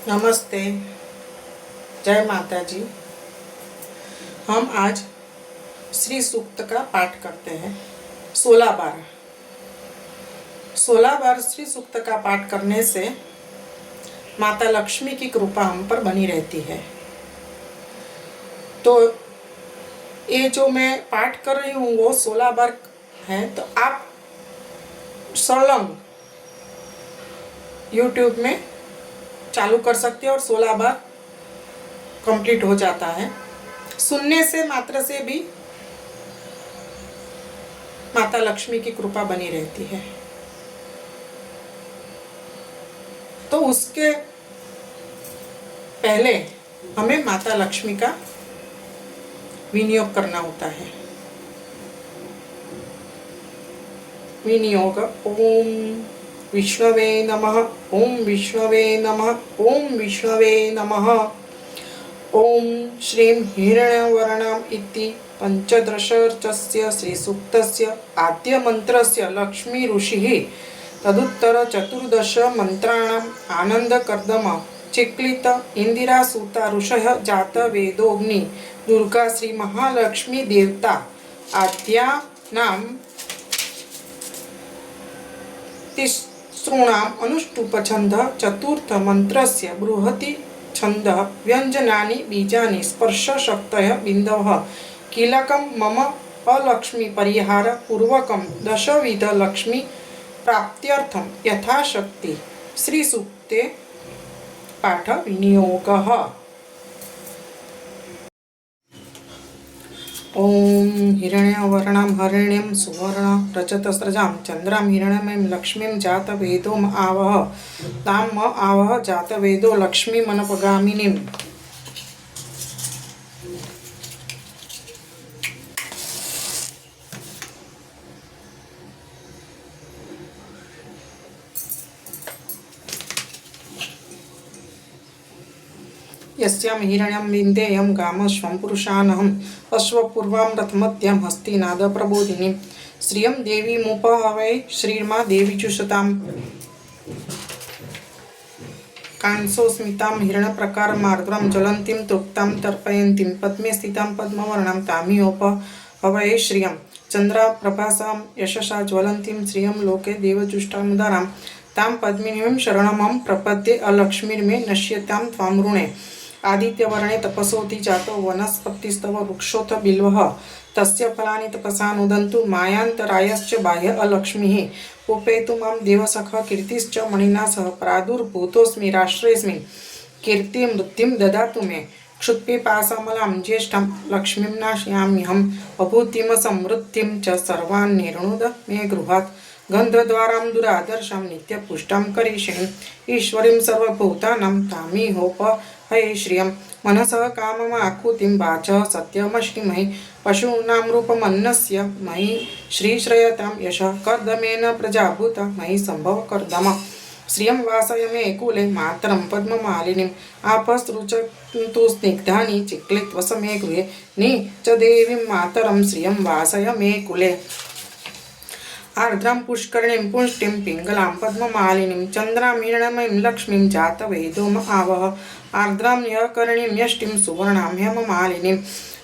नमस्ते, जय माता जी। हम आज श्री सूक्त का पाठ करते हैं 16 बार। 16 बार श्री सूक्त का पाठ करने से माता लक्ष्मी की कृपा हम पर बनी रहती है। तो ये जो मैं पाठ कर रही हूँ वो 16 बार है, तो आप सलंग YouTube में चालू कर सकते हैं और 16 बार कंप्लीट हो जाता है। सुनने से मात्र से भी माता लक्ष्मी की कृपा बनी रहती है। तो उसके पहले हमें माता लक्ष्मी का विनियोग करना होता है। विनियोग ओम विष्णवे नमः, ओम विष्णवे नमः, ओम विष्णवे नमः। ओम श्रीं हिरण्यवर्णाम् इति पंचदशर्चस्य श्रीसूक्तस्य आद्यमन्त्रस्य लक्ष्मी ऋषिः तदुत्तर चतुर्दश मन्त्राणाम् आनन्दकर्दम चिक्लित इंदिरासूता ऋषयः जात वेदोग्नि दुर्गा श्री महालक्ष्मी देवता आद्यानां तिसॄणाम् अनुष्टुप छंद चतुर्थ मंत्रस्य बृहति छंद व्यंजनानि बीजानि स्पर्श शक्तयः बिन्दवः कीलकं मम अलक्ष्मी परिहार पूर्वकं दशविध लक्ष्मी प्राप्त्यर्थं यथाशक्ति श्री सूक्ते पाठ विनियोगः। ओम हिरण्यवर्णां हरिणीं सुवर्ण रजतस्रजां चंद्रां हिरण्यमयीं लक्ष्मीं जातवेदो आवह तां आवह जातवेदो लक्ष्मीमनपगामिनीम्। यस्यां हिरण्यं विन्देयं गामश्वं पुरुषानहम् अश्वपूर्वां रथमद्यां हस्तिनाद प्रबोधिनीं श्रियं देवीमुपहवै श्रीर्मा देवीजुषताम्। कांसोस्मितां हिरण्यप्रकारमार्द्रां ज्वलन्तीं तृप्तां तर्पयन्तीं पद्मे स्थितां पद्मवर्णां तामियोपहवै श्रियं चन्द्रप्रभासां यशसा ज्वलन्तीं श्रियं लोके देवजुष्टामुदारां तां पद्मिनीं शरणमहं प्रपद्ये अलक्ष्मीर्मे नश्यतां त्वां ऋणे। आदित्यवर्णे तपसोति जातो वनस्पतिस्तव वृक्षोऽथ बिल्वः तस्य फलानि तपसा नुदन्तु मायान्तरायश्च बाह्य अलक्ष्मीः। उपेतु मां देवसखः कीर्तिश्च मणिना सह प्रादुर्भूतोऽस्मि राष्ट्रेऽस्मिन् कीर्तिं वृद्धिं ददातु मे। क्षुत्पिपासामलां ज्येष्ठां लक्ष्मीं नाशयाम्यहम् अभूतिं समृद्धिं च सर्वान् निर्णुद मे गृहात्। गन्धद्वारां दुरादर्शां नित्यपुष्टां करीषिणीम् ईश्वरीं सर्वभूतानां तामिहोपहये श्रियं मनसः काममाकुतिं वाचः सत्यमश्रीमहि पशूनां रूपमन्नस्य मयि श्रीश्रयतां यशः कर्दमेन प्रजाभूता मयि सम्भवकर्दम। श्रियं वासय मे कुले मातरं पद्ममालिनीम् आपसृजन्तु स्निग्धानि चिक्लित्वसमे गृहे नि च देवीं मातरं श्रियं वासय मे कुले। आर्द्रां पुष्करणीं पुष्टिं पिङ्गलां पद्ममालिनीं चन्द्रां हिरण्मयीं लक्ष्मीं जातवेदो आवह आर्द्रां यकर्णीं यष्टिं सुवर्णां हेममालिनीं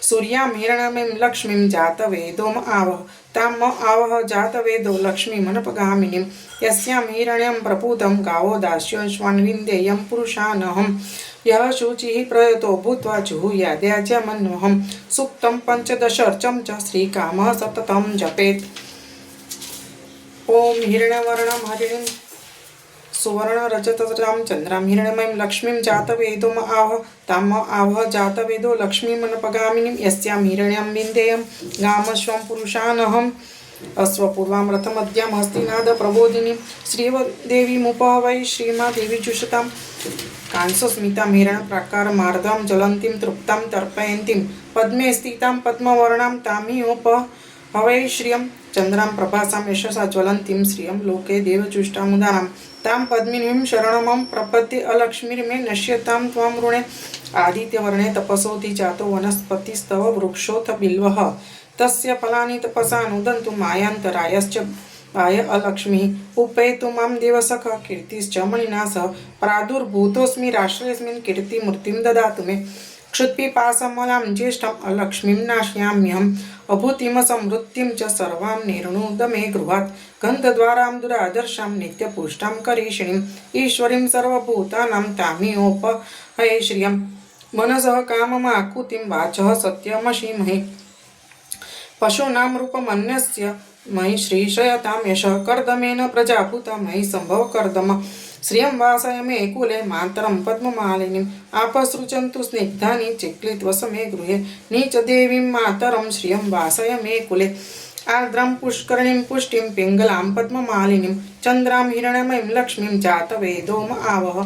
सूर्यां हिरण्मयीं लक्ष्मीं जातवेदो आवह तां आवह जातवेदो लक्ष्मीमनपगामिनीं। यस्यां हिरण्यं प्रपूतं गावो दास्योऽश्वान् विन्देयं पुरुषानहम् यः शुचिः प्रयतो भूत्वा जुहुयाद्याज्यमन्वहम्। सूक्तं पंचदशर्चं च श्रीकामः सततं जपेत्। ओम हिरण्यवर्णां हरिणीं सुवर्ण रजतस्रजां चंद्रां हिरण्मयीं लक्ष्मीं जातवेदो आवह तां आवह जातवेदो लक्ष्मीमनपगामिनीं। यस्यां हिरण्यं विन्देयं गामश्वं पुरुषानहम् अश्वपूर्वां रथमद्यां हस्तिनाद प्रबोधिनीं श्रीदेवीमुपहवै श्रीमा देवीजुषतां। कांसोस्मितां हिरण्यप्राकारमार्द्रां ज्वलन्तीं तृप्तां तर्पयन्तीं पद्मे स्थितां पद्मवर्णां तामिहोपहवै श्रियं चन्द्रां प्रभासां यशसा ज्वलन्तीं श्रियं लोके देवजुष्टामुदारां तां पद्मिनीं शरणमहं प्रपद्ये अलक्ष्मीर्मे नश्यतां त्वां ऋणे। आदित्यवर्णे तपसोऽधि जातो वनस्पतिस्तव वृक्षोऽथ बिल्वः तस्य फलानि तपसा नुदन्तु मायान्तरायश्च बाह्य अलक्ष्मीः उपेतु मां देवसख कीर्तिश्च मणिना सह प्रादुर्भूतोऽस्मि राष्ट्रेऽस्मिन् कीर्तिमूर्तिं ददातु मे क्षुत्पिपासमलां ज्येष्ठम् अलक्ष्मीं नाशयाम्यहम् अभूतिं समृद्धिं च सर्वां निर्णुद मे गृहात् गन्धद्वारां दुरादर्शां नित्यपुष्टां करीषिणीम् ईश्वरीं सर्वभूतानां तामियोपहये श्रियं मनसः काममाकुतिं वाचः सत्यमशीमहि पशूनां रूपमन्यस्य मयि श्रीशयतां यशः कर्दमेन प्रजाभूता मयि सम्भव कर्दम श्रियं वासय मे कुले मातरं पद्ममालिनीम् आपसृजन्तु स्निग्धानि चिक्लित्वसमे गृहे नीचदेवीं मातरं श्रियं वासय मे कुले आर्द्रां पुष्करणीं पुष्टिं पिङ्गलां पद्ममालिनीं चन्द्रां हिरण्यमयीं लक्ष्मीं जातवेदोम आवह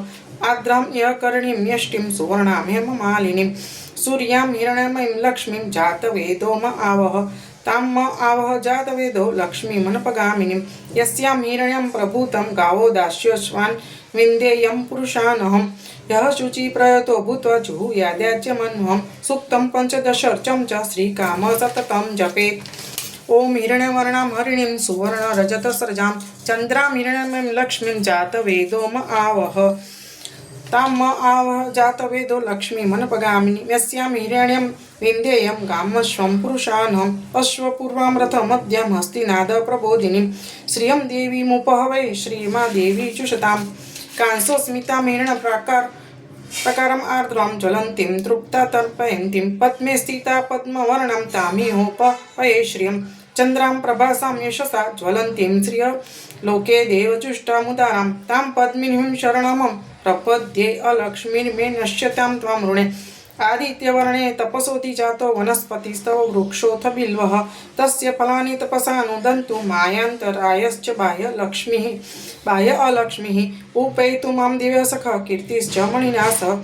आर्द्रां यकर्णीं यष्टिं सुवर्णां हेममालिनीं सूर्यां हिरण्यमयीं लक्ष्मीं जातवेदोम आवह ताम आवह जातवेदो लक्ष्मीमनपगामिनीं यस्यां हिरण्यं प्रभूतं गावो दास्यश्वान् विन्देयं पुरुषानहं यः शुचिप्रयतो भूत्वा जुहुयाद्याज्यमन्वहं सूक्तं पञ्चदशर्चं च श्रीकामः सततं जपेत्। ओम हिरण्यवर्णां हरिणीं सुवर्णरजतस्रजां चन्द्रां हिरण्यमयीं लक्ष्मीं जातवेदोम आवह ताम आवह जातवेदो लक्ष्मीमनपगामिनी यस्यां हिरण्यं विन्देयं गामश्वं पुरुषानहम् अश्वपूर्वां रथमद्यां हस्तिनाद प्रबोधिनीं श्रियं देवीमुपहवै श्रीमा देवी जुषतां कांसोस्मितां हिरण्यप्रकारम् आर्द्रां ज्वलन्तीं तृप्ता तर्पयन्तीं पद्मे स्थिता पद्मवर्णां तामिहोपहये श्रियं चन्द्रां प्रभासां यशसा ज्वलन्तीं श्रिय लोके देवजुष्टामुदारां तां पद्मिनीं शरणमं प्रपद्ये अलक्ष्मीर्मे नश्यतां त्वां ऋणे आदित्यवर्णे तपसोति जातो वनस्पतिस्तव वृक्षोऽथ बिल्वः तस्य फलानि तपसा नुदन्तु मायान्तरायश्च बाह्य अलक्ष्मीः उपेतु मां दिव्यसखः कीर्तिश्च मणिना सह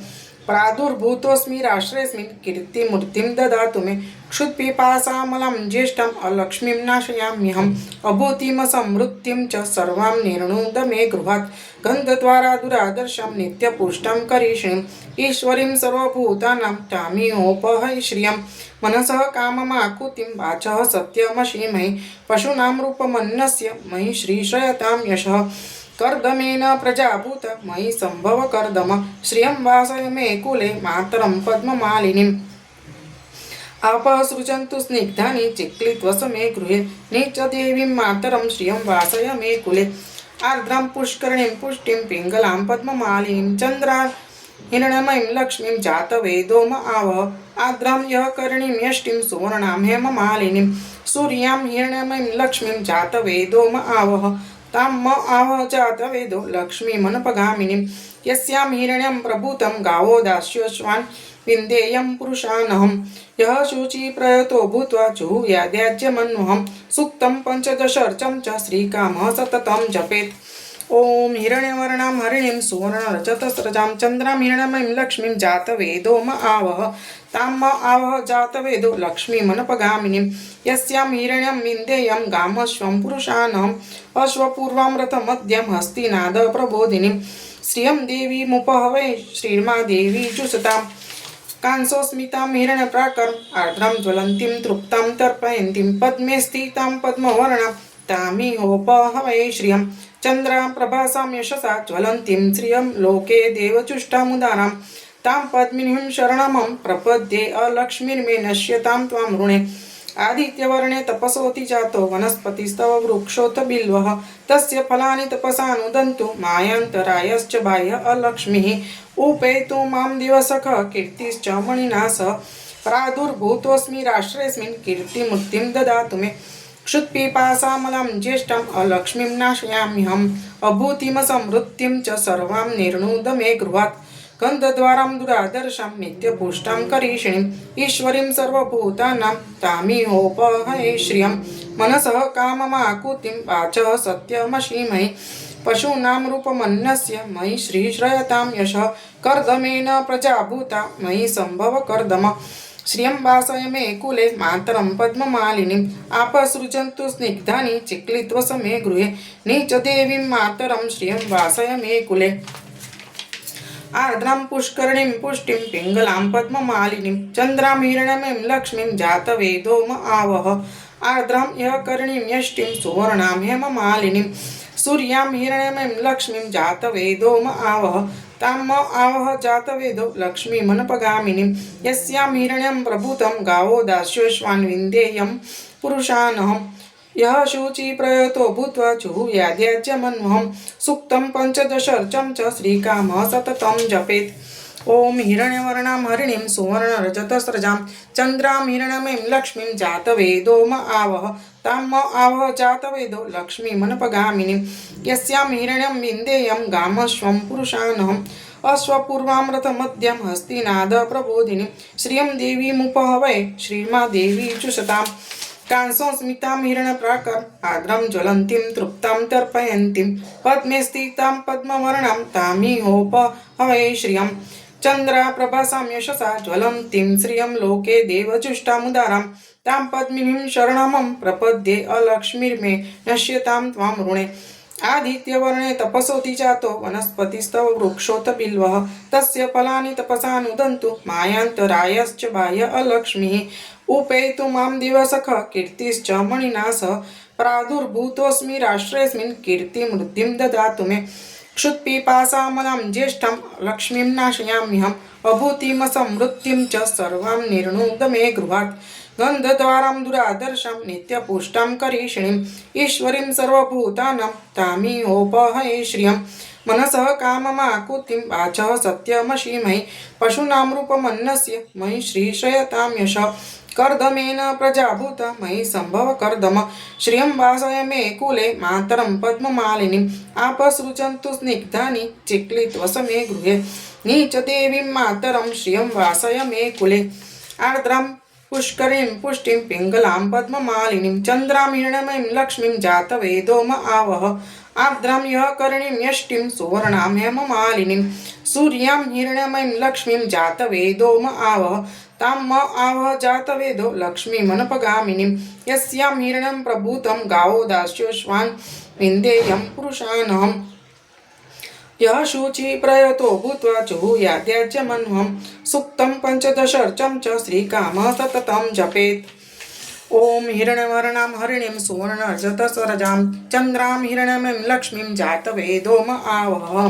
प्रादुर्भूतोऽस्मि राष्ट्रेऽस्मिन् कीर्तिमूर्तिं ददातु मे क्षुत्पिपासामलं ज्येष्ठम् अलक्ष्मीं नाशयाम्यहम् अभूतिं समृद्धिं च सर्वां निर्णुद मे गृहात् गन्धद्वारा दुरादर्शं नित्यपुष्टां करीषिणीम् ईश्वरीं सर्वभूतानां तामियोपहये श्रियं मनसः काममाकुतिं वाचः सत्यमशीमहि पशूनां रूपमन्यस्य मयि श्रीशयतां यशः कर्दमेन प्रजाभूत मयि सम्भव कर्दम श्रियं वासय मे कुले मातरं पद्ममालिनीम् आपसृजन्तु स्निग्धानि चिक्लित्वसमे गृहे नीचदेवीं मातरं श्रियं वासय मे कुले आर्द्रां पुष्करणीं पुष्टिं पिङ्गलां पद्ममालिनीं चन्द्रां हिरण्यमयीं लक्ष्मीं जातवेदोम आवह आर्द्रां यकर्णीं यष्टिं सुवर्णां हेममालिनीं सूर्यां हिरण्यमयीं लक्ष्मीं जातवेदोम आवह ताम आवह जातवेदो लक्ष्मीमनपगामिनीं यस्यां हिरण्यं प्रभूतं गावो दास्यश्वान् विन्देयं पुरुषानहं यः शुचिप्रयतो भूत्वा जुहुयाद्याज्यमन्वहं सूक्तं पञ्चदशर्चं च श्रीकामः सततं जपेत्। ओम हिरण्यवर्णां हरिणीं सुवर्णरजतस्रजां चन्द्रां हिरण्यमयीं लक्ष्मीं जातवेदोम आवह ताम आवह जातवेदो लक्ष्मीमनपगामिनीं यस्यां हिरण्यं विन्देयं गामश्वं पुरुषानहम् अश्वपूर्वां रथमद्यां हस्तिनाद प्रबोधिनीं श्रियं देवीमुपहवै श्रीमा देवी जुषतां कांसोस्मितां हिरण्यप्राकारम् आर्द्रां ज्वलन्तीं तृप्तां तर्पयन्तीं पद्मे स्थितां पद्मवर्णां तामिहोपहवये श्रियं चन्द्रां प्रभासां यशसा ज्वलन्तीं श्रियं लोके देवजुष्टामुदारां तां पद्मिनीं शरणमं प्रपद्ये अलक्ष्मीर्मे नश्यतां त्वां ऋणे आदित्यवर्णे तपसोति जातो वनस्पतिस्तव वृक्षोऽथ बिल्वः तस्य फलानि तपसा नुदन्तु मायान्तरायश्च बाह्य अलक्ष्मीः उपेतु मां दिवसखः कीर्तिश्च मणिना सह प्रादुर्भूतोऽस्मि राष्ट्रेऽस्मिन् कीर्तिमूर्तिं ददातु मे क्षुत्पिपासामलं ज्येष्ठम् अलक्ष्मीं नाशयाम्यहम् अभूतिं समृद्धिं च सर्वां निर्णुद मे गृहात् गन्धद्वारां दुरादर्शां नित्यपुष्टां करीषिणीम् ईश्वरीं सर्वभूतानां तामिहोपहये श्रियं मनसः काममाकुतिं वाचः सत्यमशीमहि पशूनां रूपमन्यस्य मयि श्रीश्रयतां यशः कर्दमेन प्रजाभूता मयि सम्भव कर्दम श्रियं वासय मे कुले मातरं पद्ममालिनीम् आपसृजन्तु स्निग्धानि चिक्लित्वसमे गृहे नीचदेवीं मातरं श्रियं वासय मे कुले आर्द्रां पुष्करणीं पुष्टिं पिङ्गलां पद्ममालिनीं चन्द्रां हिरण्यमयीं लक्ष्मीं जातवेदोम आवह आर्द्रां यः करणीं यष्टिं सुवर्णां हेममालिनीं सूर्यां हिरण्यमयीं लक्ष्मीं जातवेदो म आवह तां म आवह जातवेदो लक्ष्मीमनपगामिनीं यस्यां हिरण्यं प्रभूतं गावो दास्योश्वान् विन्देयं पुरुषानहम् यः शुचि प्रयतो भूत्वा जुहुयाद्याज्यमन्वहं सूक्तं पञ्चदशर्चं च श्रीकामः सततं जपेत्। ओम हिरण्यवर्णां हरिणीं सुवर्णरजतस्रजां चन्द्रां हिरण्यमयीं लक्ष्मीं जातवेदो म आवह तां म आवह जातवेदो लक्ष्मीमनपगामिनीं यस्यां हिरण्यं विन्देयं गामश्वं पुरुषानहम् अश्वपूर्वां रथमध्यं हस्तिनाद प्रबोधिनीं श्रियं देवीमुपहवै श्रीमादेवी जुषताम् कांसं स्मितां हिरण्यप्राकार आर्द्रं ज्वलन्तीं तृप्तां तर्पयन्तीं पद्मे स्थितां पद्मवर्णां तामिहोपहवै श्रियं चन्द्रा प्रभासां यशसा ज्वलन्तीं श्रियं लोके देवजुष्टामुदारां तां पद्मिनीं शरणमहं प्रपद्ये अलक्ष्मीर्मे नश्यतां त्वां ऋणे आदित्यवर्णे तपसोऽति जातो वनस्पतिस्तव वृक्षोऽथ बिल्वः तस्य फलानि तपसा नुदन्तु मायान्तरायश्च बाह्य अलक्ष्मीः उपेतु मां दिवसख कीर्तिश्च मणिना सह प्रादुर्भूतोऽस्मि राष्ट्रेऽस्मिन् कीर्तिमृद्धिं ददातु मे क्षुत्पिपासामलां ज्येष्ठां लक्ष्मीं नाशयाम्यहम् अभूतिमसमृद्धिं च सर्वां निर्णुद मे गृहात् गन्धद्वारां दुरादर्शां नित्यपुष्टां करीषिणीं ईश्वरीं सर्वभूतानां तामिहोपहये श्रियं मनसः काममाकुतिं वाचः सत्यमशीमहि पशूनां रूपमन्नस्य मयि श्रीशयतां यशः कर्दमेन प्रजाभूता मयि सम्भव कर्दम श्रियं वासय मे कुले मातरं पद्ममालिनीम् आपसृजन्तु स्निग्धानि चिक्लित्वसमे गृहे नीचदेवीं मातरं श्रियं वासय मे कुले आर्द्रां पुष्करीं पुष्टिं पिङ्गलां पद्ममालिनीं चन्द्रां हिरण्यमयीं लक्ष्मीं जातवेदो म आवह आर्द्रां यः करणीं यष्टिं सुवर्णां हेममालिनीं सूर्यां हिरण्यमयीं लक्ष्मीं जातवेदो म आवह तां म आवह जातवेदो लक्ष्मीमनपगामिनीं यस्यां हिरण्यं प्रभूतं गावो दास्योश्वान् विन्देयं पुरुषानहम् यः शुचि प्रयतो भूत्वा जुहुयाद्याज्यमन्वहं सूक्तं पञ्चदशर्चं च श्रीकामः सततं जपेत्। ओम हिरण्यवर्णां हरिणीं सुवर्णरजतस्रजां चन्द्रां हिरण्यमयीं लक्ष्मीं जातवेदो म आवह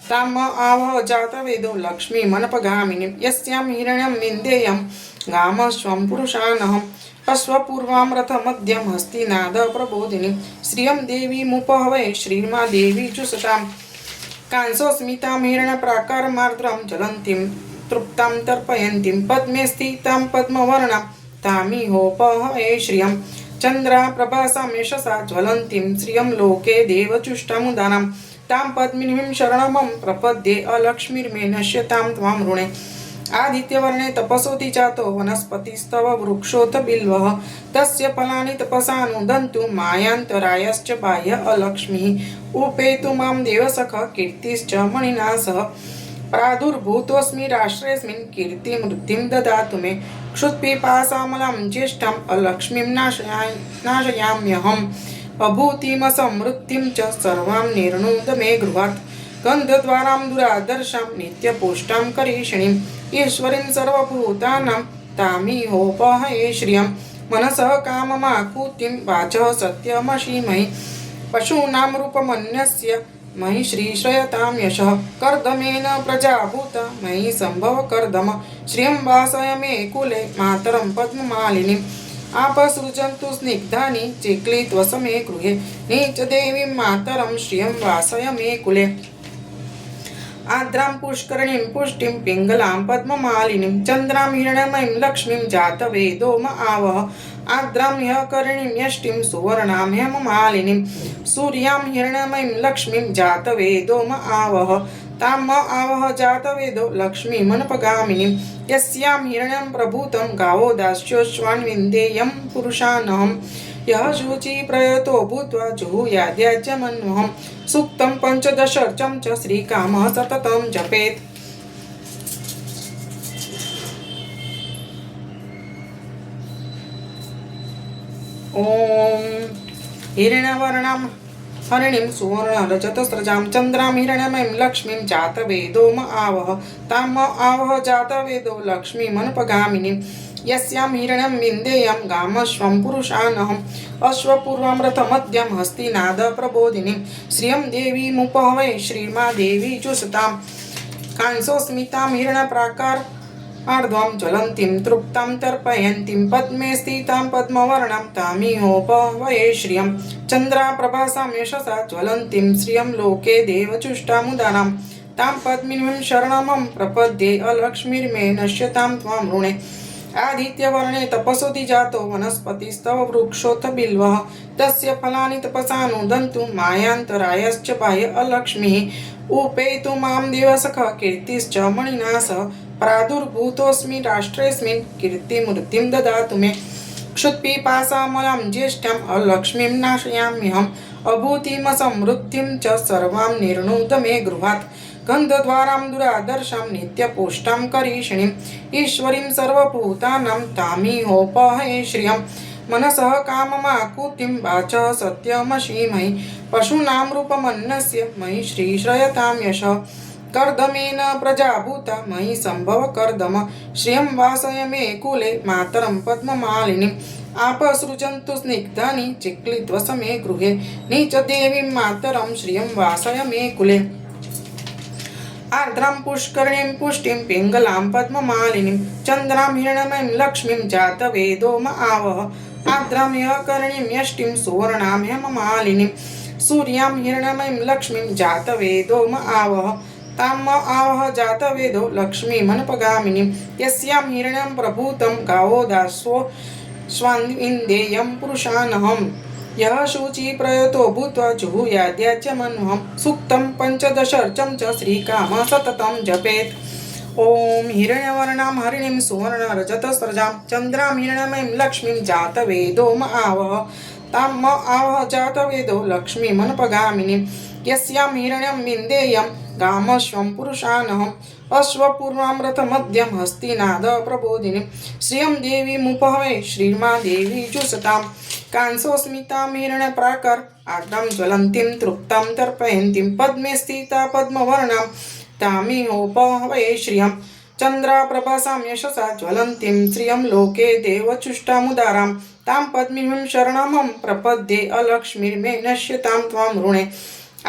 तां म आवह जातवेदो लक्ष्मीमनपगामिनीं यस्यां हिरण्यं विन्देयं गामश्वं पुरुषानहम् अश्वपूर्वां रथमध्यं हस्तिनाद प्रबोधिनीं श्रियं देवीमुपहवै श्रीमादेवी जुषताम् कांसोस्मितां हिरण्यप्राकारमार्द्रं ज्वलन्तीं तृप्तां तर्पयन्तीं पद्मे स्थितां पद्मवर्णां तामिहोपहये श्रियं चन्द्रा प्रभासां यशसा ज्वलन्तीं श्रियं लोके देवजुष्टामुदानां तां पद्मिनीं शरणमहं प्रपद्ये अलक्ष्मीर्मे नश्यतां त्वां ऋणे आदित्यवर्णे तपसोऽति जातो वनस्पतिस्तव वृक्षोऽथ बिल्वः तस्य फलानि तपसा नुदन्तु मायान्तरायश्च बाह्य अलक्ष्मीः उपेतु मां देवसख कीर्तिश्च मणिना सह प्रादुर्भूतोऽस्मि राष्ट्रेऽस्मिन् कीर्तिमृद्धिं ददातु मे क्षुत्पिपासामलां ज्येष्ठाम् अलक्ष्मीं नाशयाम्यहम् अभूतिमसमृद्धिं च सर्वां निर्णुद मे गृहात् गन्धद्वारां दुरादर्शां नित्यपुष्टां करीषिणीं ईश्वरीं सर्वभूतानां तामिहोपहये श्रियं मनसः काममाकुतिं वाचः सत्यमशीमहि पशूनां रूपमन्यस्य मयि श्रीश्रयतां यशः कर्दमेन प्रजाभूता मयि सम्भव कर्दम श्रियं वासय मे कुले मातरं पद्ममालिनीम् आपसृजन्तु स्निग्धानि चिक्लित्वसमे गृहे नीचदेवीं मातरं श्रियं वासय मे कुले आर्द्रां पुष्करणीं पुष्टिं पिङ्गलां पद्ममालिनीं चन्द्रां हिरण्यमयीं लक्ष्मीं जातवेदो म आवह आर्द्रां यः करणीं यष्टिं सुवर्णां हेममालिनीं सूर्यां हिरण्यमयीं लक्ष्मीं जातवेदो म आवह तां म आवह जातवेदो लक्ष्मीमनपगामिनीं यस्यां हिरण्यं प्रभूतं गावो दास्योश्वान् विन्देयं पुरुषानहम् यः शुचि प्रयतो भूत्वा जुहुयाद्याज्यमन्वहं सूक्तं पञ्चदशर्चं च श्रीकामः सततं जपेत्। ओम हिरण्यवर्णां हरिणीं सुवर्णरजतस्रजां चन्द्रां हिरण्यमयीं लक्ष्मीं जातवेदो म आवह तां म आवह जातवेदो लक्ष्मीमनपगामिनीं यस्यां हिरण्यं विन्देयं गामश्वं पुरुषानहम् अश्वपूर्वं रथमध्यं हस्तिनाद प्रबोधिनीं श्रियं देवीमुपहवै श्रीमादेवी जुषतां कांसोस्मितां हिरण्यप्राकार अर्ध्वं ज्वलन्तीं तृप्तां तर्पयन्तीं पद्मे स्थितां पद्मवर्णां तामिहोपहवये श्रियं चन्द्राप्रभासां यशसा ज्वलन्तीं श्रियं लोके देवचुष्टामुदारां तां पद्मिनीं शरणमं प्रपद्ये अलक्ष्मीर्मे नश्यतां त्वां ऋणे आदित्यवर्णे तपसोऽधि जातो वनस्पतिस्तव वृक्षोऽथ बिल्वः तस्य फलानि तपसानुदन्तु मायान्तरायश्च बाह्य अलक्ष्मीः उपेतु मां दिवसख कीर्तिश्च मणिना सह प्रादुर्भूतोऽस्मि राष्ट्रेऽस्मिन् कीर्तिमूर्तिं ददातु मे क्षुत्पिपासामलां ज्येष्ठ्याम् अलक्ष्मीं नाशयाम्यहम् अभूतिमसमृद्धिं च सर्वां निर्णुत मे गृहात् गन्धद्वारां दुरादर्शां नित्यपुष्टां करीषिणीम् ईश्वरीं सर्वभूतानां तामिहोपहये श्रियं मनसः काममाकुतिं वाचः सत्यमशीमहि पशूनां रूपमन्नस्य मयि श्रीश्रयतां यशः कर्दमेन प्रजाभूता मयि सम्भव कर्दम श्रियं वासय मे कुले मातरं पद्ममालिनीम् आपसृजन्तु स्निग्धानि चिक्लित्वस मे गृहे नीचदेवीं मातरं श्रियं वासय मे कुले आर्द्रां पुष्करिणीं पुष्टिं पिङ्गलां पद्ममालिनीं चन्द्रां हिरण्मयीं लक्ष्मीं जातवेदो म आवह आर्द्रां यकर्णीं यष्टिं सुवर्णां हेममालिनीं सूर्यां हिरण्मयीं लक्ष्मीं जातवेदो म आवह ताम आवह जातवेदो लक्ष्मीमनपगामिनीं यस्यां हिरण्यं प्रभूतं गावो दास्यो स्वान्विन्देयं पुरुषानहम् यः शुचि प्रयतो भूत्वा जुहुयाद्याच्यमन्वहं सूक्तं पञ्चदशर्चं च श्रीकामः सततं जपेत् ॐ हिरण्यवर्णां हरिणीं सुवर्णरजतस्रजां चन्द्रां हिरण्मयीं लक्ष्मीं जातवेदो म आवह ताम आवह जातवेदो लक्ष्मीमनपगामिनीं यस्यां हिरण्यं विन्देयं गामश्वं पुरुषानहम् अश्वपूर्वां रथमध्यं हस्तिनाद प्रबोधिनीं श्रियं देवीमुपहवै श्रीमादेवी जुषतां कांसोस्मितां हिरण्यप्राकार आर्द्रां ज्वलन्तीं तृप्तां तर्पयन्तीं पद्मे स्थिता पद्मवर्णां तामिहोपहवये श्रियं चन्द्राप्रभासां यशसा ज्वलन्तीं श्रियं लोके देवचुष्टामुदारां तां पद्मिनीं शरणमं प्रपद्ये अलक्ष्मीर्मे नश्यतां त्वां ऋणे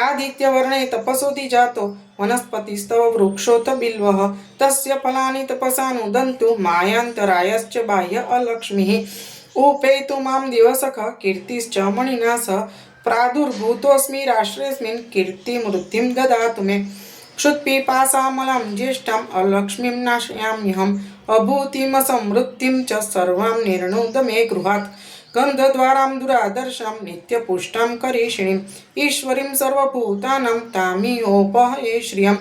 आदित्यवर्णे तपसोऽधि जातो वनस्पतिस्तव वृक्षोऽथ बिल्वः तस्य फलानि तपसानुदन्तु मायान्तरायश्च बाह्य अलक्ष्मीः उपेतु मां दिवसख कीर्तिश्च मणिना सह प्रादुर्भूतोऽस्मि राष्ट्रेऽस्मिन् कीर्तिमूर्तिं ददातु मे क्षुत्पिपासामलां ज्येष्ठाम् अलक्ष्मीं नाशयाम्यहम् अभूतिमसमृद्धिं च सर्वां निर्णुत मे गृहात् गन्धद्वारां दुरादर्शां नित्यपुष्टां करीषिणीम् ईश्वरीं सर्वभूतानां तामिहोपहये श्रियं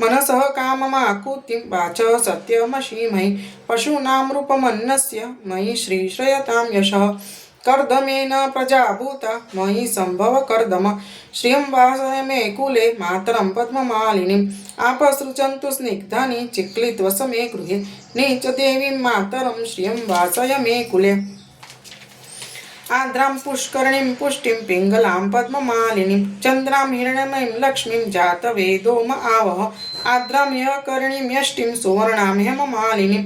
मनसः काममाकुतिं वाचः सत्यमशीमहि पशूनां रूपमन्नस्य मयि श्रीश्रयतां यशः कर्दमेन प्रजाभूता मयि सम्भव कर्दम श्रियं वासय मे कुले मातरं पद्ममालिनीम् आपसृजन्तु स्निग्धानि चिक्लित्वस मे गृहे नीचदेवीं मातरं श्रियं वासय मे कुले आर्द्रां पुष्करिणीं पुष्टिं पिङ्गलां पद्ममालिनीं चन्द्रां हिरण्मयीं लक्ष्मीं जातवेदो म आवह आर्द्रां यकर्णीं यष्टिं सुवर्णां हेममालिनीं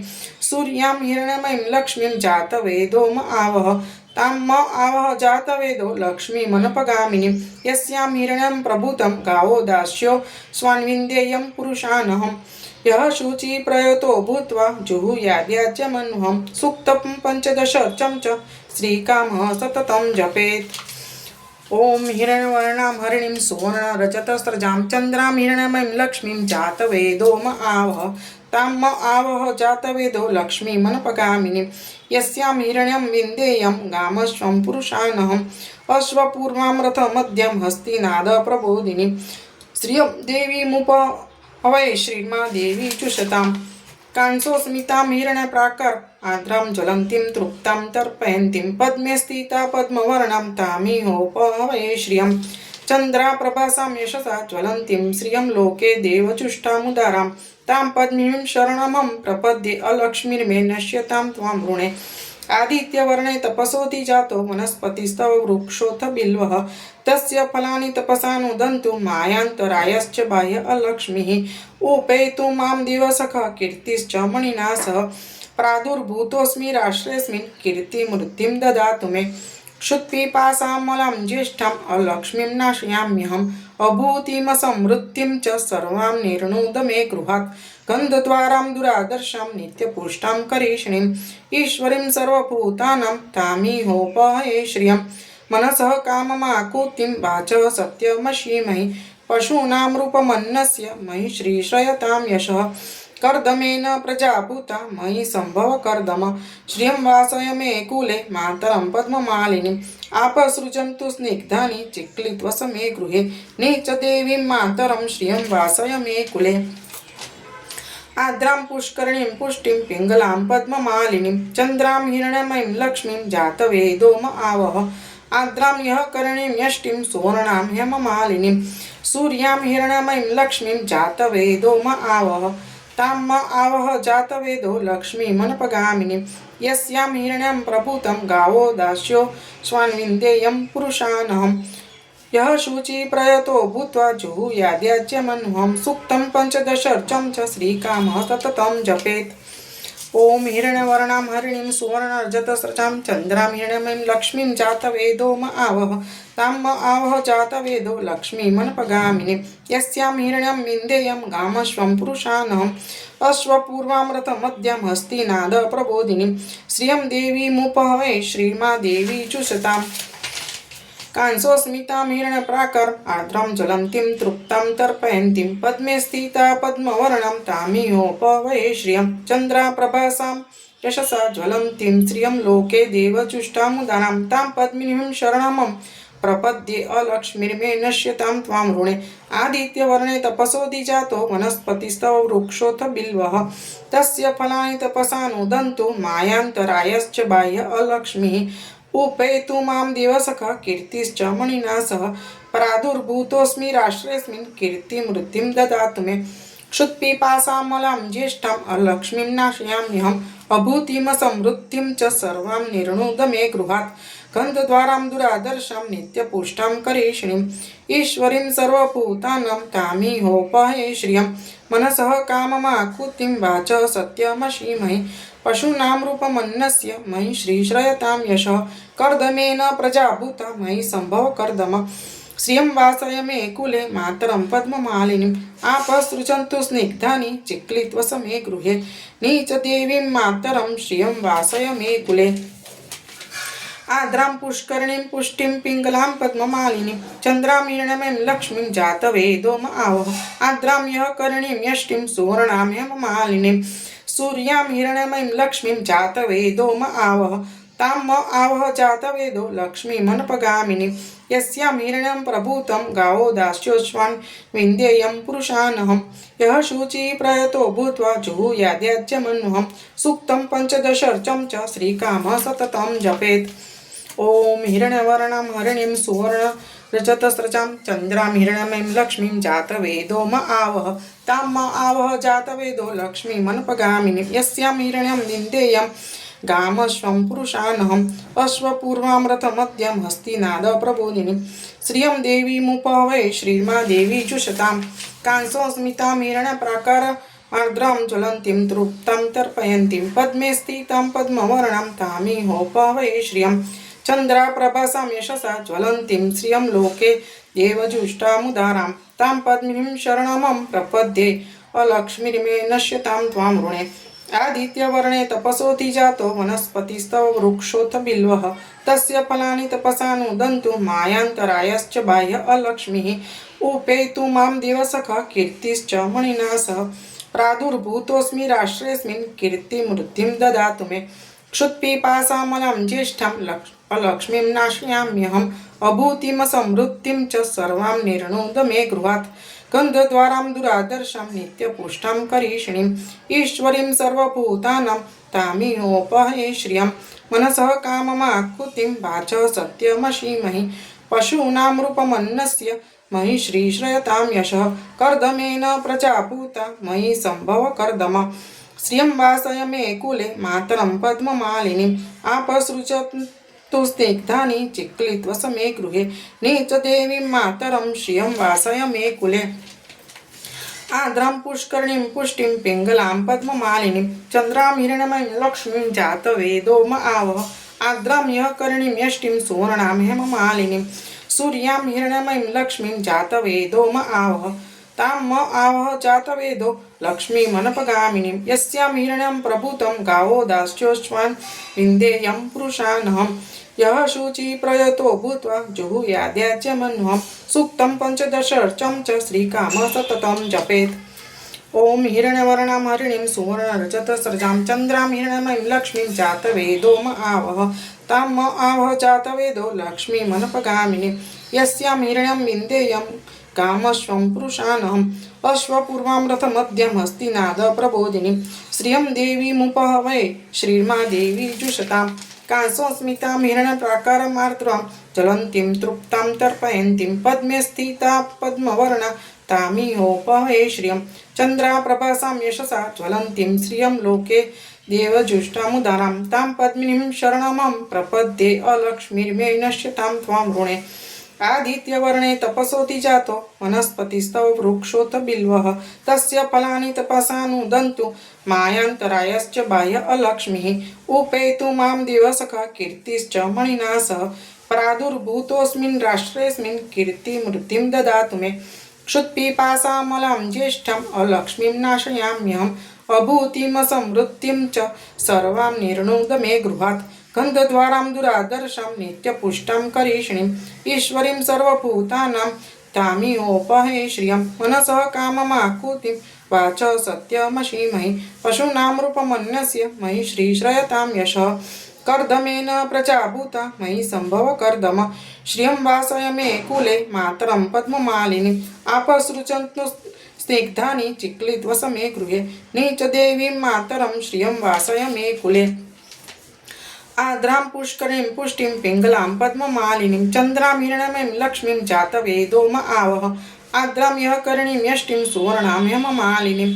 सूर्यां हिरण्मयीं लक्ष्मीं जातवेदो म आवह ताम आवह जातवेदो लक्ष्मीमनपगामिनीं यस्यां हिरण्यं प्रभूतं गावो दास्यो स्वान्विन्देयं पुरुषानहम् यः शुचि प्रयतो भूत्वा जुहुयाद्याच्यमन्वहं सूक्तं पञ्चदशर्चं च श्रीकामः सततं जपेत् ॐ हिरण्यवर्णां हरिणीं सुवर्णरजतस्रजां चन्द्रां हिरण्मयीं लक्ष्मीं जातवेदो म आवह ताम आवह जातवेदो लक्ष्मीमनपगामिनीं यस्यां हिरण्यं विन्देयं गामश्वं पुरुषानहम् अश्वपूर्वां रथमध्यं हस्तिनाद प्रबोधिनीं श्रियं देवीमुपहवै श्रीमादेवी जुषतां कांसोस्मितां हिरण्यप्राकार आर्द्रां ज्वलन्तीं तृप्तां तर्पयन्तीं पद्मे स्थिता पद्मवर्णां तामिहोपहवये श्रियं चन्द्राप्रभासां यशसा ज्वलन्तीं श्रियं लोके देवचुष्टामुदारां तां पद्मिनीं शरणमं प्रपद्ये अलक्ष्मीर्मे नश्यतां त्वां ऋणे आदित्यवर्णे तपसोऽधि जातो वनस्पतिस्तव वृक्षोऽथ बिल्वः तस्य फलानि तपसानुदन्तु मायान्तरायश्च बाह्य अलक्ष्मीः उपेतु मां दिवसख कीर्तिश्च मणिना सह प्रादुर्भूतोऽस्मि राष्ट्रेऽस्मिन् कीर्तिमृद्धिं ददातु मे। क्षुत्पिपासामलं ज्येष्ठम् अलक्ष्मीं नाशयाम्यहम् अभूतिमसमृद्धिं च सर्वां निर्णुद मे गृहात्। गन्धद्वारां दुरादर्शां नित्यपुष्टां करीषिणीम् ईश्वरीं सर्वभूतानां तामिहोपहये श्रियं। मनसः काममाकुतिं वाचः सत्यमशीमहि पशूनां रूपमन्नस्य मयि श्रीश्रयतां यशः। कर्दमेन प्रजाभूता मयि सम्भव कर्दम श्रियं वासय मे कुले मातरं पद्ममालिनीम् आपसृजन्तु स्निग्धानि चिक्लित्वस मे गृहे नीच देवीं मातरं श्रियं वासय मे कुले। आद्रां पुष्करणीं पुष्टिं पिङ्गलां पद्ममालिनीं चन्द्रां हिरण्मयीं लक्ष्मीं जातवेदो म आवह। आद्रां यः करणीं यष्टिं सुवर्णां हेममालिनीं सूर्यां हिरण्मयीं लक्ष्मीं जातवेदो म आवह। तां म आवह जातवेदो लक्ष्मीमनपगामिनीं यस्यां हिरण्यं प्रभूतं गावो दास्यो स्वान्विन्देयं पुरुषानहम्। यः शुचि प्रयतो भूत्वा जुहुयाद्याज्यमन्वहं सूक्तं पञ्चदशर्चं च श्रीकामः सततं जपेत्। ॐ हिरण्यवर्णां हरिणीं सुवर्णरजतस्रजां चन्द्रां हिरण्मयीं लक्ष्मीं जातवेदो म आवह। तां म आवह जातवेदो लक्ष्मीमनपगामिनीं यस्यां हिरण्यं विन्देयं गामश्वं पुरुषानहम्। अश्वपूर्वां रथमद्यां हस्तिनाद प्रबोधिनीं श्रियं देवीमुपहवे श्रीमा देवी जुषताम्। कांसोऽस्मितां हिरण्यप्राकार आर्द्रां ज्वलन्तीं तृप्तां तर्पयन्तीं पद्मे स्थिता पद्मवर्णां तामिहोपहवे श्रियं। चन्द्राप्रभासां यशसा ज्वलन्तीं श्रियं लोके देवजुष्टामुदारां तां पद्मिनीं शरणमहं प्रपद्ये अलक्ष्मीर्मे नश्यतां त्वां ऋणे। आदित्यवर्णे तपसोऽधिजातो वनस्पतिस्तव वृक्षोऽथ बिल्वः तस्य फलानि तपसा नुदन्तु मायान्तरायश्च बाह्य अलक्ष्मीः। उपेतु मां दिवसखः कीर्तिश्च मणिना सह प्रादुर्भूतोऽस्मि राष्ट्रेऽस्मिन् कीर्तिमृद्धिं ददातु मे। क्षुत्पिपासामलां ज्येष्ठाम् अलक्ष्मीं नाशयाम्यहम् अभूतिमसमृद्धिं च सर्वां निर्णुद मे गृहात्। गन्धद्वारां दुरादर्शां नित्यपुष्टां करीषिणीम् ईश्वरीं सर्वभूतानां तामिहोपहये श्रियं। मनसः काममाकुतिं वाचः सत्यमशीमहि पशूनां रूपमन्नस्य मयि श्रीश्रयतां यशः। कर्दमेन प्रजाभूता मयि सम्भव कर्दम श्रियं वासय मे कुले मातरं पद्ममालिनीम् आपसृजन्तु स्निग्धानि चिक्लित्वस मे गृहे नीच देवीं मातरं श्रियं वासय मे कुले। आद्रां पुष्करणीं पुष्टिं पिङ्गलां पद्ममालिनीं चन्द्रां हिरण्मयीं लक्ष्मीं जातवेदो म आवह। आद्रां यः करणीं यष्टिं सुवर्णां हेममालिनीं सूर्यां हिरण्मयीं लक्ष्मीं जातवेदो म आवह। तां म आवह जातवेदो लक्ष्मीमनपगामिनीं यस्यां हिरण्यं प्रभूतं गावो दास्योऽश्वान् विन्देयं पुरुषानहम्। यः शुचि प्रयतो भूत्वा जुहुयाद्याज्यमन्वहं सूक्तं पञ्चदशर्चं च श्रीकामः सततं जपेत्। ॐ हिरण्यवर्णां हरिणीं सुवर्णरजतस्रजां चन्द्रां हिरण्मयीं लक्ष्मीं जातवेदो म आवह। तां म आवह जातवेदो लक्ष्मीमनपगामिनीं यस्यां हिरण्यं विन्देयं गामश्वं पुरुषानहम्। अश्वपूर्वां रथमद्यां हस्तिनाद प्रबोधिनीं श्रियं देवीमुपहवे श्रीमा देवी जुषताम्। कांसोऽस्मितां हिरण्यप्राकार आर्द्रां ज्वलन्तीं तृप्तां तर्पयन्तीं पद्मे स्थितां पद्मवर्णां तामिहोपहवे श्रियं। चन्द्राप्रभासां यशसा ज्वलन्तीं श्रियं लोके देवजुष्टामुदारां तां पद्मिनीं शरणमहं प्रपद्ये अलक्ष्मीर्मे नश्यतां त्वां ऋणे। आदित्यवर्णे तपसोऽधिजातो वनस्पतिस्तव वृक्षोऽथ बिल्वः तस्य फलानि तपसा नुदन्तु मायान्तरायश्च बाह्य अलक्ष्मीः। उपेतु मां दिवसखः कीर्तिश्च मणिना सह प्रादुर्भूतोऽस्मि राष्ट्रेऽस्मिन् कीर्तिमृद्धिं ददातु मे। क्षुत्पिपासामलां ज्येष्ठां अलक्ष्मीं नाशयाम्यहम् अभूतिमसमृद्धिं च सर्वां निर्णुद मे गृहात्। गन्धद्वारां दुरादर्शां नित्यपुष्टां करीषिणीम् ईश्वरीं सर्वभूतानां तामिहोपहये श्रियं। मनसः काममाकुतिं वाचः सत्यमशीमहि पशूनां रूपमन्नस्य मयि श्रीश्रयतां यशः। कर्दमेन प्रजाभूता मयि सम्भव कर्दम श्रियं वासय मे कुले मातरं पद्ममालिनीम् आपसृजन्तु स्निग्धानि चिक्लित्वस मे गृहे नीच देवीं मातरं श्रियं वासय मे कुले। आर्द्रां पुष्करणीं पुष्टिं पिङ्गलां पद्ममालिनीं चन्द्रां हिरण्मयीं लक्ष्मीं जातवेदो म आवह आर्द्रां यः करणीं यष्टिं सुवर्णां हेममालिनीं सूर्यां हिरण्मयीं लक्ष्मीं जातवेदो म आवह तां म आवह जातवेदो लक्ष्मीमनपगामिनीं यस्यां हिरण्यं प्रभूतं गावो दास्योश्वान् विन्देयं पुरुषानहम् यः शुचि प्रयतो भूत्वा जुहुयाद्याज्यमन्वं सूक्तं पञ्चदशर्चं च श्रीकाम सततं जपेत् ॐ हिरण्यवर्णां हरिणीं सुवर्णरजतसृजां चन्द्रां हिरण्मयीं लक्ष्मीं जातवेदो म आवह तां म आवह जातवेदो लक्ष्मीमनपगामिनीं यस्यां हिरण्यं विन्देयं कामश्वं पुरुषानहम् अश्वपूर्वां रथमध्यं हस्तिनाद प्रबोधिनीं श्रियं देवीमुपहवै श्रीर्मा देवी जुषताम् कांसोस्मितां हिरण्यप्राकारमार्द्रां ज्वलन्तीं तृप्तां तर्पयन्तीं पद्मे स्थिता पद्मवर्णा तामिहोपहवे श्रियं चन्द्राप्रभासां यशसा ज्वलन्तीं श्रियं लोके देवजुष्टामुदारां तां पद्मिनीं शरणमं प्रपद्ये अलक्ष्मीर्मे नश्यतां त्वां ऋणे आदित्यवर्णे तपसोति जातो वनस्पतिस्तव वृक्षोत बिल्वः तस्य फलानि तपसानुदन्तु मायान्तरायश्च बाह्य अलक्ष्मीः उपेतु मां दिवसखा कीर्तिश्च मणिना सह प्रादुर्भूतोऽस्मिन् राष्ट्रेऽस्मिन् कीर्तिमृतिं ददातु मे क्षुत्पिपासामलां ज्येष्ठम् अलक्ष्मीं नाशयाम्यहम् अभूतिमसमृद्धिं च सर्वां निर्णुद मे गृहात् गन्धद्वारां दुरादर्शं नित्यपुष्टां करीषिणीं ईश्वरीं सर्वभूतानां तामिहोपहे श्रियं मनसः काममाकुतिं वाच सत्यमशीमहि पशूनां रूपमन्यस्य मयि श्रीश्रयतां यशः कर्दमेन प्रजाभूता मयि सम्भव कर्दम श्रियं वासय मे कुले मातरं पद्ममालिनीम् आपसृजन्तु स्निग्धानि चिक्लिद्वस मे गृहे नीचदेवीं मातरं श्रियं वासय मे कुले आर्द्रां पुष्करीं पुष्टिं पिङ्गलां पद्ममालिनीं चन्द्रां हिरण्मयीं लक्ष्मीं जातवेदो म आवह आर्द्रां यः करणीं यष्टिं सुवर्णां हेममालिनीं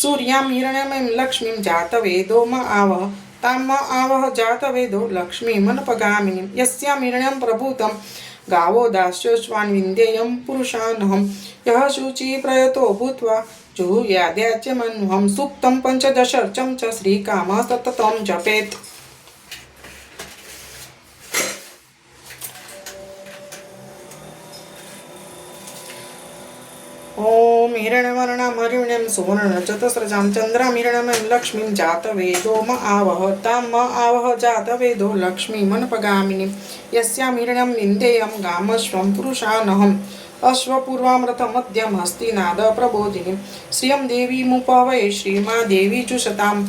सूर्यां हिरण्मयीं लक्ष्मीं जातवेदो म आवह तां म आवह जातवेदो लक्ष्मीमनपगामिनीं यस्यां हिरण्यं प्रभूतं गावो दास्योश्वान् विन्देयं पुरुषानहम् यः शुचि प्रयतो भूत्वा जुहुयाद्याज्यमन्वहं सूक्तं पञ्चदशर्चं च श्रीकाम सततं जपेत् ॐ हिरण्यवर्णां हरिणीं सुवर्णरजतस्रजां चन्द्रां हिरण्मयीं लक्ष्मीं जातवेदो म आवह तां म आवह जातवेदो लक्ष्मीमनपगामिनीं यस्यां हिरण्यं विन्देयं गामश्वं पुरुषानहम् अश्वपूर्वां रथमध्यं हस्तिनाद प्रबोधिनीं श्रियं देवीमुपहवै श्रीमा देवी जुषताम्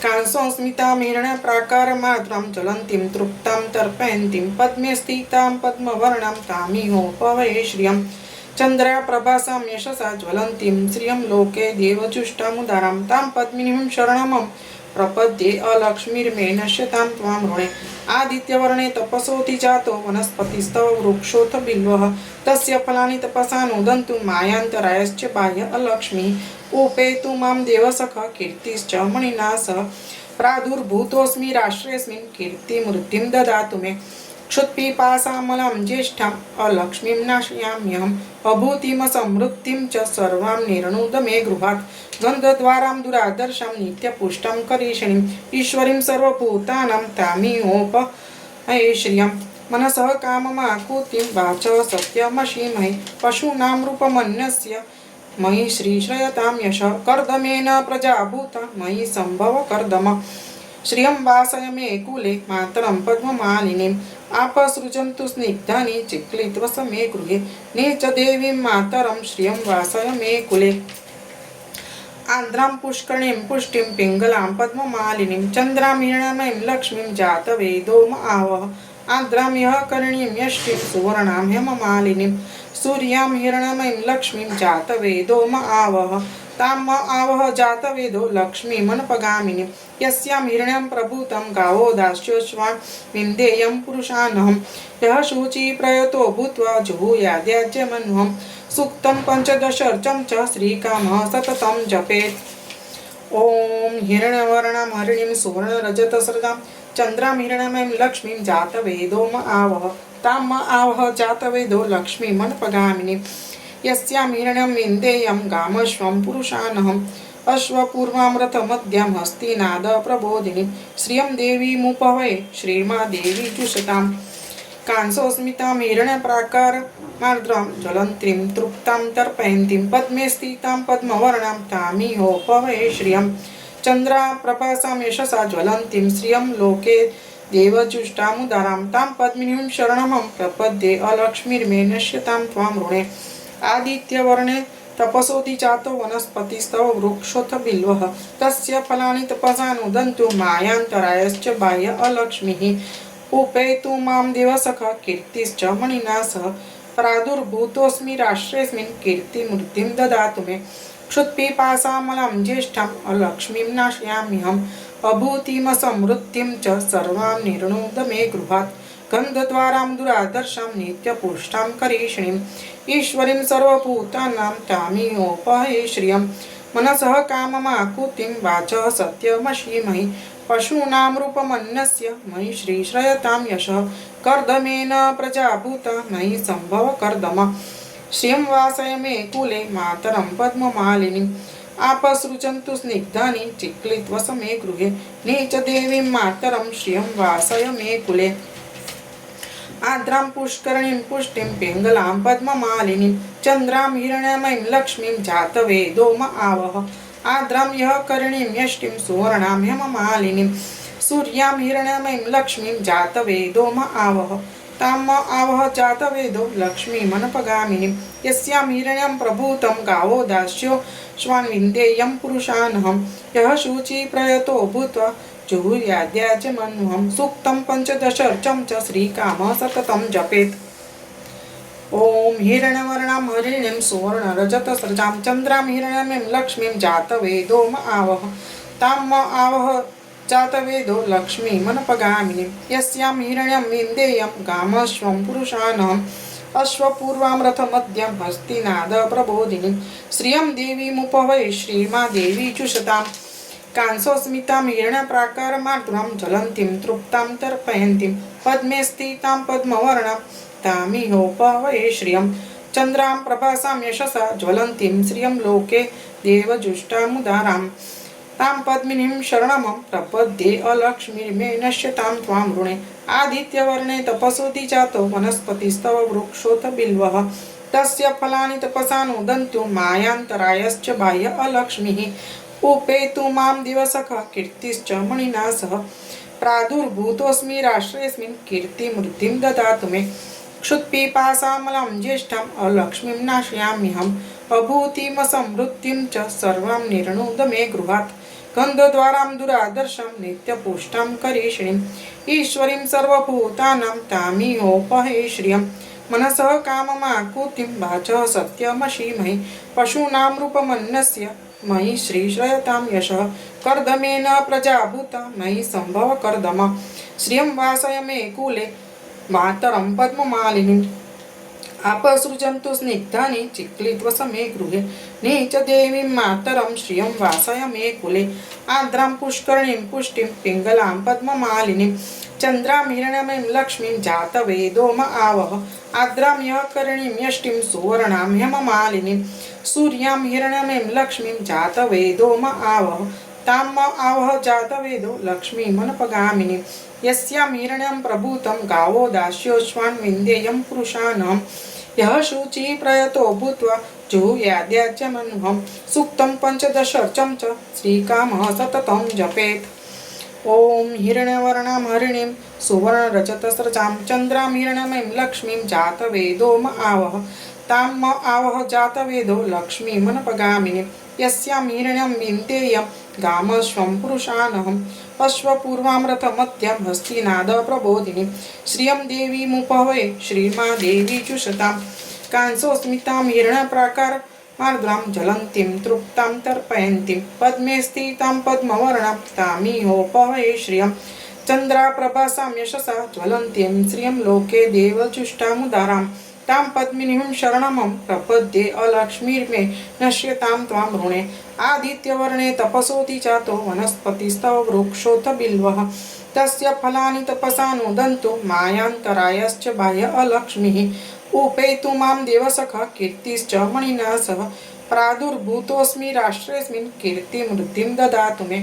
कांसोस्मितां हिरण्यप्राकारमार्द्रां ज्वलन्तीं तृप्तां तर्पयन्तीं पद्मे स्थितां पद्मवर्णां तामिहोपहवे श्रियं चन्द्राप्रभासां यशसा ज्वलन्तीं श्रियं लोके देवजुष्टामुदारां तां पद्मिनीं शरणमं प्रपद्ये अलक्ष्मीर्मे नश्यतां त्वां ऋणे आदित्यवर्णे तपसोति जातो वनस्पतिस्तव वृक्षोऽथ बिल्वः तस्य फलानि तपसानुदन्तु मायान्तरायश्च बाह्य अलक्ष्मीः उपेतु मां देवसखा कीर्तिश्च मणिना सह प्रादुर्भूतोऽस्मि राष्ट्रेऽस्मिन् कीर्तिमृद्धिं ददातु मे क्षुत्पिपासामलां ज्येष्ठाम् अलक्ष्मीं नाशयाम्यहम् अभूतिमसमृद्धिं च सर्वां निर्णुद मे गृहात् गन्धद्वारां दुरादर्शं नित्यपुष्टां करीषिणीम् ईश्वरीं सर्वभूतानां तामिहोपहे श्रियं मनसः काममाकुतिं वाच सत्यमशीमहि पशूनां रूपमन्यस्य मयि श्रीश्रयतां यशः कर्दमेन प्रजाभूता मयि सम्भव कर्दम श्रियं वासय मे कुले मातरं पद्ममालिनीम् आपसृजन्तु स्निग्धानि चिक्लिद्वस मे गृहे नीचदेवीं मातरं श्रियं वासय मे कुले आर्द्रां पुष्करणीं पुष्टिं पिङ्गलां पद्ममालिनीं चन्द्रां हिरण्मयीं लक्ष्मीं जातवेदो म आवह आर्द्रां यः करणीं यष्टिं सुवर्णां हेममालिनीं सूर्यां हिरण्मयीं लक्ष्मीं जातवेदो म आवह तां म आवह जातवेदो लक्ष्मीमनपगामिनीं यस्यां हिरण्यं प्रभूतं गावो दास्योश्वान् विन्देयं पुरुषानहम् यः शुचि प्रयतो भूत्वा जुहुयाद्याज्यमन्वहम् सूक्तं पञ्चदशर्चं च श्रीकामः सततं जपेत् ॐ हिरण्यवर्णां हरिणीं सुवर्णरजतस्रजां चन्द्रां हिरण्मयीं लक्ष्मीं जातवेदो म आवह तां म आवह जातवेदो लक्ष्मीमनपगामिनीं यस्यां हिरण्यं विन्देयं गामश्वं पुरुषानहम् अश्वपूर्वामृतमध्यं हस्तिनाद प्रबोधिनी श्रियं देवीमुपवै श्रीर्मादेवी जुषताम् कांसोऽस्मितां हिरण्यप्राकार मार्द्रां ज्वलन्तीं तृप्तां तर्पयन्तीं पद्मे स्थितां पद्मवर्णां तामिहोपवये श्रियं चन्द्राप्रभासां यशसा ज्वलन्तीं श्रियं लोके देवजुष्टामुदारां तां पद्मिनीं शरणमहं प्रपद्ये अलक्ष्मीर्मे नश्यतां त्वां ऋणे आदित्यवर्णे तपसोऽधि जातो वनस्पतिस्तव वृक्षोऽथ बिल्वः तस्य फलानि तपसा नुदन्तु मायान्तरायश्च बाह्य अलक्ष्मीः उपेतु मां दिवसखः कीर्तिश्च मणिना सह प्रादुर्भूतोऽस्मि राष्ट्रेऽस्मिन् कीर्तिमूर्तिं ददातु मे क्षुत्पिपासामलं ज्येष्ठाम् अलक्ष्मीं नाशयाम्यहम् अभूतिमसमृद्धिं च सर्वां निर्णोद मे गृहात् गन्धद्वारां दुरादर्शां नित्यपुष्टां करीषिणीम् ईश्वरीं सर्वभूतानां तामिहोपहये श्रियं मनसः काममाकुतिं वाचः सत्यमशीमहि पशूनां रूपमन्यस्य मयि श्रीश्रयतां यशः कर्दमेन प्रजाभूता मयि सम्भव कर्दम श्रियं वासय मे कुले मातरं पद्ममालिनीम् आपसृजन्तु स्निग्धानि चिक्लित्वस मे गृहे नीचदेवीं मातरं श्रियं वासय मे कुले आर्द्रां पुष्करणीं पुष्टिं पिङ्गलां पद्ममालिनीं चन्द्रां हिरण्यमयीं लक्ष्मीं जातवेदो म आवह आर्द्रां यः करणीं यष्टिं सुवर्णां हेममालिनीं सूर्यां हिरण्यमयीं लक्ष्मीं जातवेदो म आवह तां म आवह जातवेदो लक्ष्मीमनपगामिनीं यस्यां हिरण्यं प्रभूतं गावो दास्यो श्वान्विन्देयं पुरुषानहं यः शुचिप्रयतो भूत्वा जुहुर्याद्याचमन्वहं सूक्तं पञ्चदशर्चं च श्रीकामः सततं जपेत्। ॐ हिरण्यवर्णां हरिणीं सुवर्णरजतसृजां चन्द्रां हिरण्यमयीं लक्ष्मीं जातवेदो म आवह तां म आवह जातवेदो लक्ष्मीमनपगामिनीं यस्यां हिरण्यं विन्देयं गामश्वं पुरुषानहम् अश्वपूर्वां रथमध्यं हस्तिनाद प्रबोधिनीं श्रियं देवीमुपवै श्रीर्मादेवी जुषताम् कांसोऽस्मितां हिरण्यप्राकारमार्द्रां ज्वलन्तीं तृप्तां तर्पयन्तीं पद्मे स्थितां पद्मवर्णां तामिहोपवये श्रियं चन्द्रां प्रभासां यशसा ज्वलन्तीं श्रियं लोके देवजुष्टामुदारां तां पद्मिनीं शरणमहं प्रपद्ये अलक्ष्मीर्मे नश्यतां त्वां ऋणे आदित्यवर्णे तपसोऽधि जातो वनस्पतिस्तव वृक्षोऽथ बिल्वः तस्य फलानि तपसा नुदन्तु मायान्तरायश्च बाह्य अलक्ष्मीः उपेतु मां दिवसखः कीर्तिश्च मणिना सह प्रादुर्भूतोऽस्मि राष्ट्रेऽस्मिन् कीर्तिमूर्तिं ददातु मे क्षुत्पिपासामलं ज्येष्ठाम् अलक्ष्मीं नाशयाम्यहम् अभूतिमसमृद्धिं च सर्वां निर्णोद मे गृहात् गन्धद्वारां दुरादर्शां नित्यपुष्टां करीषिणीम् ईश्वरीं सर्वभूतानां तामिहोपहये श्रियं मनसः काममाकुतिं वाचः सत्यमशीमहि पशूनां रूपमन्यस्य मयि श्रीश्रयतां यशः कर्दमेन प्रजाभूता मयि सम्भव कर्दम श्रियं वासय मे कुले मातरं पद्ममालिनीम् आपसृजन्तु स्निग्धानि चिक्लित्वस मे गृहे नीचदेवीं मातरं श्रियं वासय मे कुले आर्द्रां पुष्करणीं पुष्टिं पिङ्गलां पद्ममालिनीं चन्द्रां हिरण्यमयीं लक्ष्मीं जातवेदो म आवह आर्द्रां यः करणीं यष्टिं सुवर्णां हेममालिनीं सूर्यां हिरण्यमयीं लक्ष्मीं जातवेदो म आवह तां म आवह जातवेदो लक्ष्मीमनपगामिनीं यस्यां हिरण्यं प्रभूतं गावो दास्योश्वान् विन्देयं पुरुषानहं यः शुचिः प्रयतो भूत्वा जुहुयाद्याचमन्वहं सूक्तं पञ्चदशर्चं च श्रीकामः सततं जपेत्। ॐ हिरण्यवर्णां हरिणीं सुवर्णरजतस्रजां चन्द्रां हिरण्यमयीं लक्ष्मीं जातवेदो म आवह तां म आवह जातवेदो लक्ष्मीमनपगामिनीं यस्यां हिरण्यं विन्देयं गामश्वं पुरुषानहम् अश्वपूर्वां रथमध्यं हस्तिनाद प्रबोधिनीं श्रियं देवीमुपवये श्रीर्मादेवी जुषतां कांसोऽस्मितां हिरण्यप्राकार मार्द्रां ज्वलन्तीं तृप्तां तर्पयन्तीं पद्मे स्थितां पद्मवर्णां तामिहोपवये श्रियं चन्द्राप्रभासां यशसा ज्वलन्तीं श्रियं लोके देवजुष्टामुदारां तां पद्मिनीं शरणमहं प्रपद्ये अलक्ष्मीर्मे नश्यतां त्वां ऋणे आदित्यवर्णे तपसोऽधि जातो वनस्पतिस्तव वृक्षोऽथ बिल्वः तस्य फलानि तपसा नुदन्तु मायान्तरायश्च बाह्य अलक्ष्मीः उपेतु मां देवसखः कीर्तिश्च मणिना सह प्रादुर्भूतोऽस्मि राष्ट्रेऽस्मिन् कीर्तिमृद्धिं ददातु मे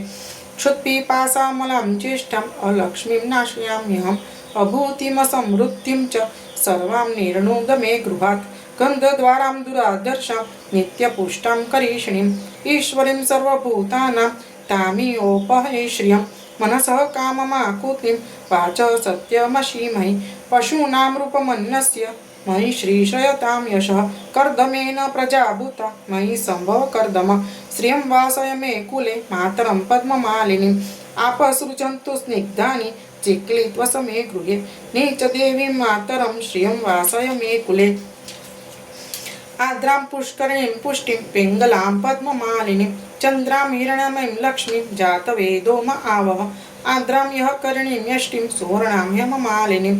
क्षुत्पिपासामलां ज्येष्ठाम् अलक्ष्मीं नाशयाम्यहम् अभूतिमसमृद्धिं च सर्वां निर्णोद मे गृहात् गन्धद्वारां दुरादर्शां नित्यपुष्टां करीषिणीम् ईश्वरीं सर्वभूतानां तामियोपहे श्रियं मनसः काममाकुतिं वाचः सत्यमशीमहि पशूनां रूपमन्यस्य मयि श्रीशयतां यशः कर्दमेन प्रजाभूता मयि सम्भव कर्दम श्रियं वासय मे कुले मातरं पद्ममालिनीम् आपसृजन्तु स्निग्धानि चिक्लित्वस मे गृहे नीचदेवीं मातरं श्रियं वासय मे कुले आद्रां पुष्करिणीं पुष्टिं पिङ्गलां पद्ममालिनीं चन्द्रां हिरण्मयीं लक्ष्मीं जातवेदो म आवह आद्रां यः करिणीं यष्टिं सुवर्णां हेममालिनीं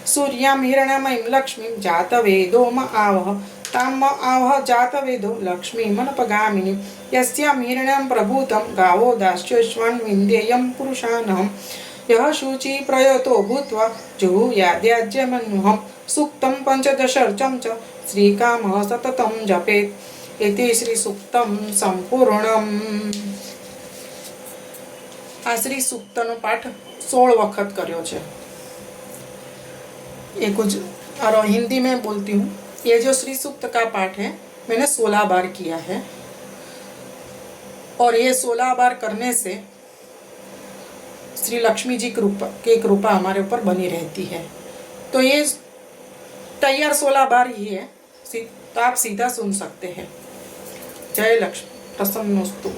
सूर्यां हिरण्मयीं लक्ष्मीं जातवेदो म आवह तां म आवह जातवेदो लक्ष्मीमनपगामिनीं यस्यां हिरण्यं प्रभूतं गावो दास्यश्वान् विन्देयं पुरुषानहं यः शुचि प्रयतो भूत्वा जुहुयाद्याज्यमन्युहं सूक्तं पंचदशर्चं च श्रीकामः सततं जपेत् इति श्री सूक्तं संपूर्णम्। आ श्री सूक्तનો પાઠ 16 વખત કર્યો છે। ये कुछ और हिंदी में बोलती हूँ। ये जो श्री सूक्त का पाठ है मैंने 16 बार किया है और ये 16 बार करने से श्री लक्ष्मी जी की कृपा हमारे ऊपर बनी रहती है। तो ये तैयार 16 बार ही है, तो आप सीधा सुन सकते हैं। जय लक्ष्मी, प्रसन्नोस्तु।